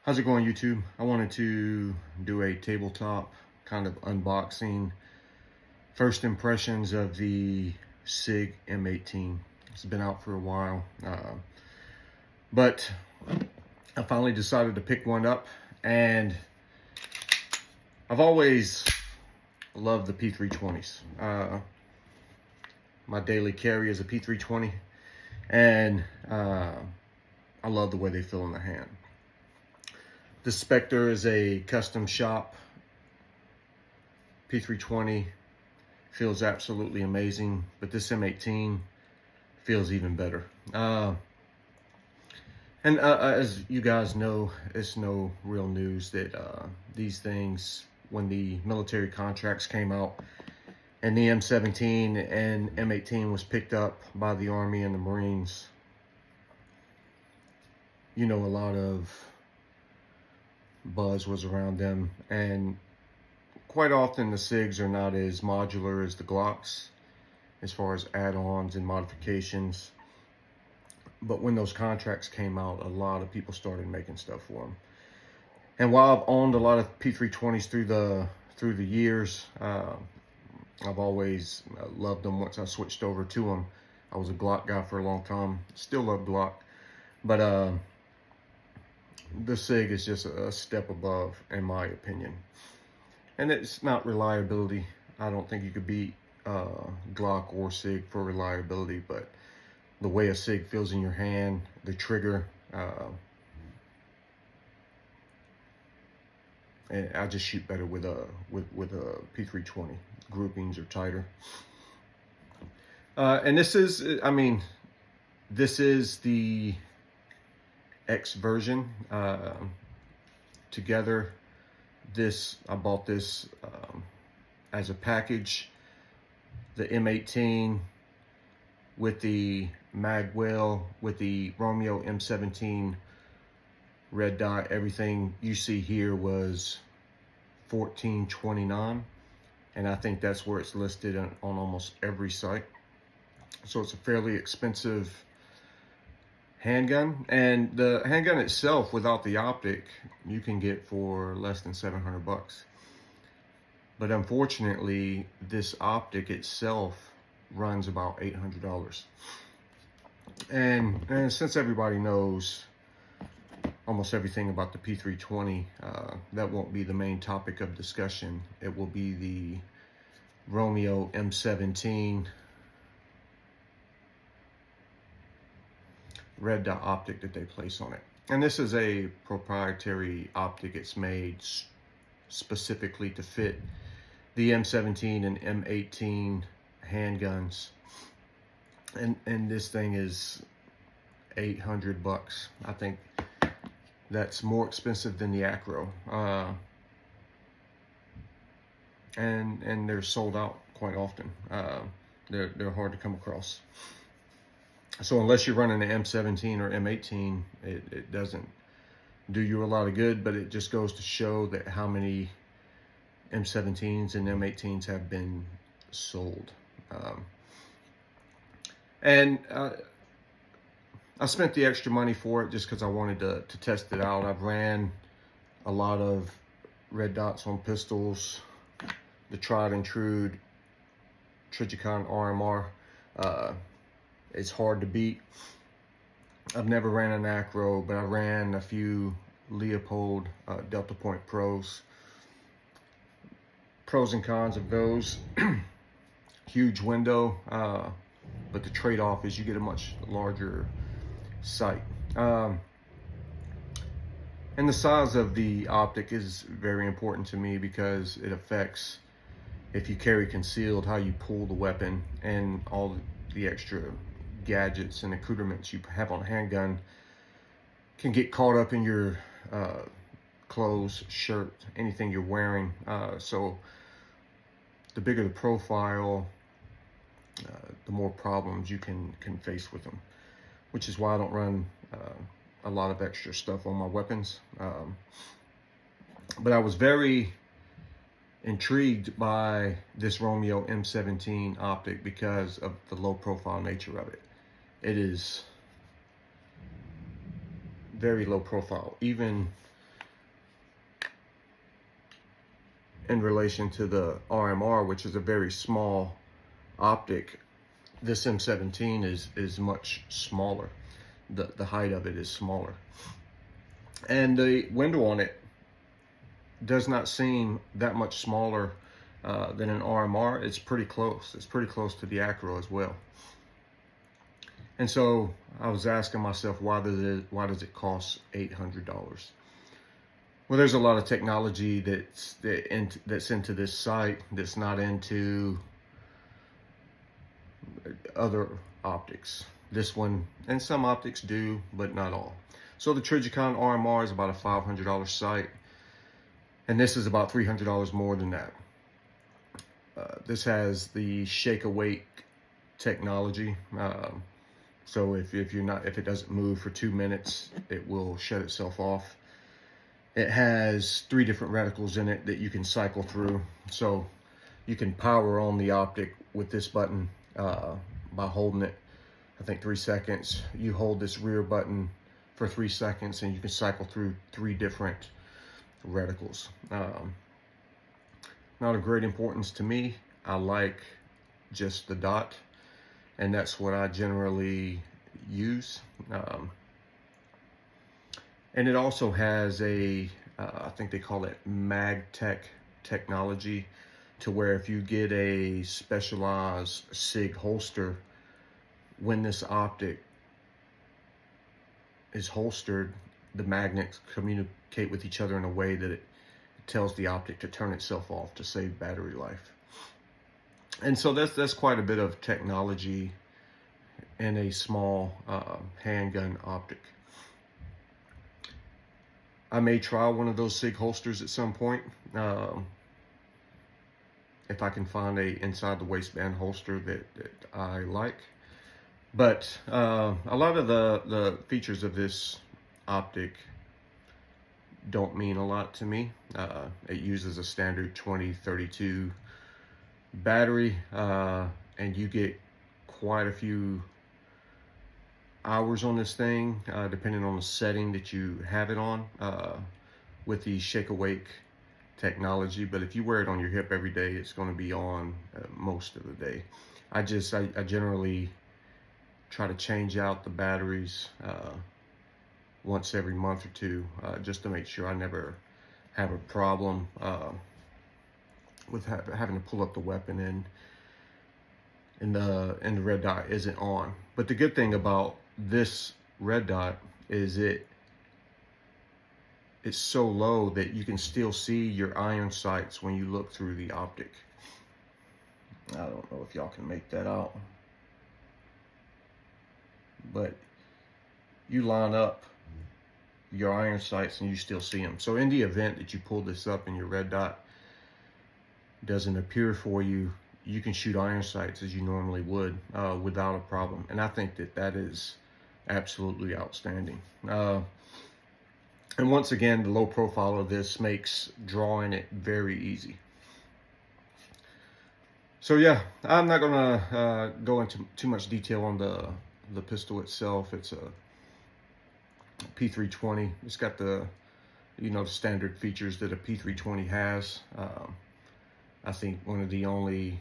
How's it going, YouTube? I wanted to do a tabletop kind of unboxing, first impressions of the Sig M18. It's been out for a while, but I finally decided to pick one up, and I've always loved the P320s. My daily carry is a P320, and I love the way they feel in the hand. The Spectre is a custom shop P320, feels absolutely amazing, but this M18 feels even better. As you guys know, it's no real news that these things, when the military contracts came out and the M17 and M18 was picked up by the Army and the Marines, you know, a lot of buzz was around them, and quite often the SIGs are not as modular as the Glocks as far as add-ons and modifications. But when those contracts came out, a lot of people started making stuff for them. And while I've owned a lot of P320s through the years, I've always loved them. Once I switched over to them, I was a Glock guy for a long time. Still love Glock, but the Sig is just a step above, in my opinion. And it's not reliability. I don't think you could beat Glock or Sig for reliability, but the way a Sig feels in your hand, the trigger, and I just shoot better with a P320. Groupings are tighter. And this is, I mean, this is the X version. Together, I bought this as a package. The M18 with the magwell, with the Romeo M17 red dot, everything you see here was $14.29, and I think that's where it's listed on almost every site. So it's a fairly expensive handgun, and the handgun itself without the optic you can get for less than 700 bucks. But unfortunately, this optic itself runs about $800. And since everybody knows almost everything about the P320, that won't be the main topic of discussion. It will be the Romeo M17 red dot optic that they place on it. And this is a proprietary optic. It's made specifically to fit the M17 and M18 handguns. And this thing is 800 bucks. I think that's more expensive than the Acro. And they're sold out quite often. They're hard to come across. So unless you're running an M17 or M18, it doesn't do you a lot of good, but it just goes to show that how many M17s and M18s have been sold. I spent the extra money for it just because I wanted to test it out. I've ran a lot of red dots on pistols, the tried and true Trijicon RMR. It's hard to beat. I've never ran an Acro, but I ran a few Leopold Delta Point Pros. Pros and cons of those. Huge window, but the trade-off is you get a much larger sight. And the size of the optic is very important to me because it affects, if you carry concealed, how you pull the weapon, and all the extra gadgets and accoutrements you have on a handgun can get caught up in your clothes, shirt, anything you're wearing. So the bigger the profile, the more problems you can face with them, which is why I don't run a lot of extra stuff on my weapons. But I was very intrigued by this Romeo M17 optic because of the low profile nature of it. It is very low profile. Even in relation to the RMR, which is a very small optic. This M17 is much smaller. The height of it is smaller, and the window on it does not seem that much smaller than an RMR. It's pretty close. It's pretty close to the Acro as well. And so I was asking myself, why does it cost $800? Well, there's a lot of technology that's into this sight that's not into other optics. This one, and some optics do, but not all. So the Trijicon RMR is about a $500 sight, and this is about $300 more than that. This has the shake awake technology. So if it doesn't move for 2 minutes, it will shut itself off. It has 3 different reticles in it that you can cycle through. So you can power on the optic with this button by holding it, I think 3 seconds. You hold this rear button for 3 seconds and you can cycle through 3 different reticles. Not of great importance to me. I like just the dot, and that's what I generally use. And it also has a, I think they call it MagTech technology, to where if you get a specialized Sig holster, when this optic is holstered, the magnets communicate with each other in a way that it tells the optic to turn itself off to save battery life. And so that's quite a bit of technology in a small handgun optic. I may try one of those Sig holsters at some point, if I can find a inside the waistband holster that I like. But a lot of the features of this optic don't mean a lot to me. It uses a standard 2032 battery, and you get quite a few hours on this thing, depending on the setting that you have it on, with the shake awake technology. But if you wear it on your hip every day, it's going to be on most of the day. I generally try to change out the batteries once every month or two, just to make sure I never have a problem with having to pull up the weapon and the red dot isn't on. But the good thing about this red dot is it's so low that you can still see your iron sights when you look through the optic. I don't know if y'all can make that out, but you line up your iron sights and you still see them. So in the event that you pull this up and your red dot doesn't appear for you, you can shoot iron sights as you normally would without a problem. And I think that is absolutely outstanding. And once again, the low profile of this makes drawing it very easy. So yeah, I'm not gonna go into too much detail on the pistol itself. It's a P320. It's got the the standard features that a P320 has. I think one of the only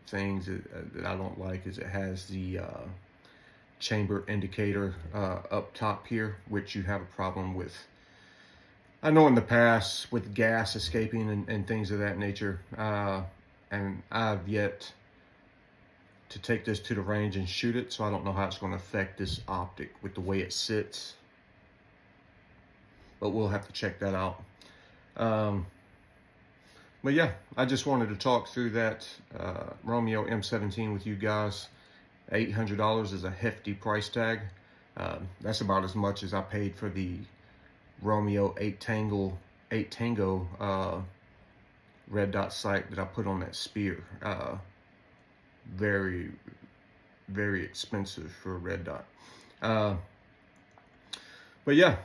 things that I don't like is it has the chamber indicator up top here, which you have a problem with. I know in the past with gas escaping and things of that nature, and I've yet to take this to the range and shoot it, so I don't know how it's going to affect this optic with the way it sits, but we'll have to check that out. But yeah, I just wanted to talk through that Romeo M17 with you guys. $800 is a hefty price tag. That's about as much as I paid for the Romeo 8 Tango red dot sight that I put on that spear. Very, very expensive for a red dot. But yeah,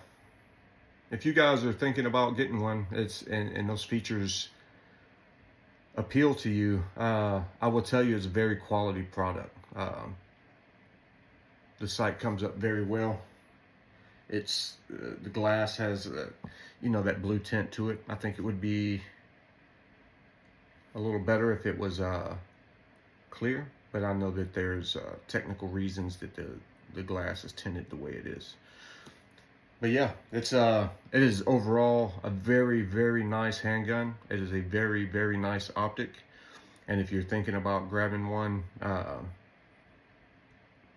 if you guys are thinking about getting one, and those features appeal to you, I will tell you it's a very quality product. The sight comes up very well. It's the glass has that blue tint to it. I think it would be a little better if it was clear, but I know that there's technical reasons that the glass is tinted the way it is. But yeah, it is overall a very, very nice handgun. It is a very, very nice optic. And if you're thinking about grabbing one,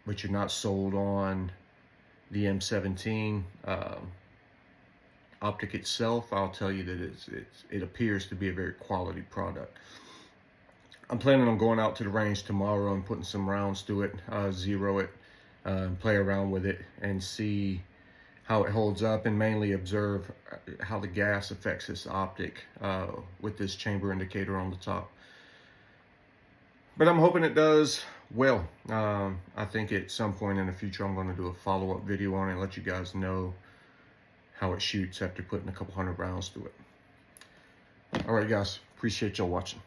but you're not sold on the M17 optic itself, I'll tell you that it appears to be a very quality product. I'm planning on going out to the range tomorrow and putting some rounds through it, zero it, play around with it, and see how it holds up, and mainly observe how the gas affects this optic with this chamber indicator on the top. But I'm hoping it does well. I think at some point in the future I'm going to do a follow-up video on it and let you guys know how it shoots after putting a couple hundred rounds through it. All right, guys, appreciate y'all watching.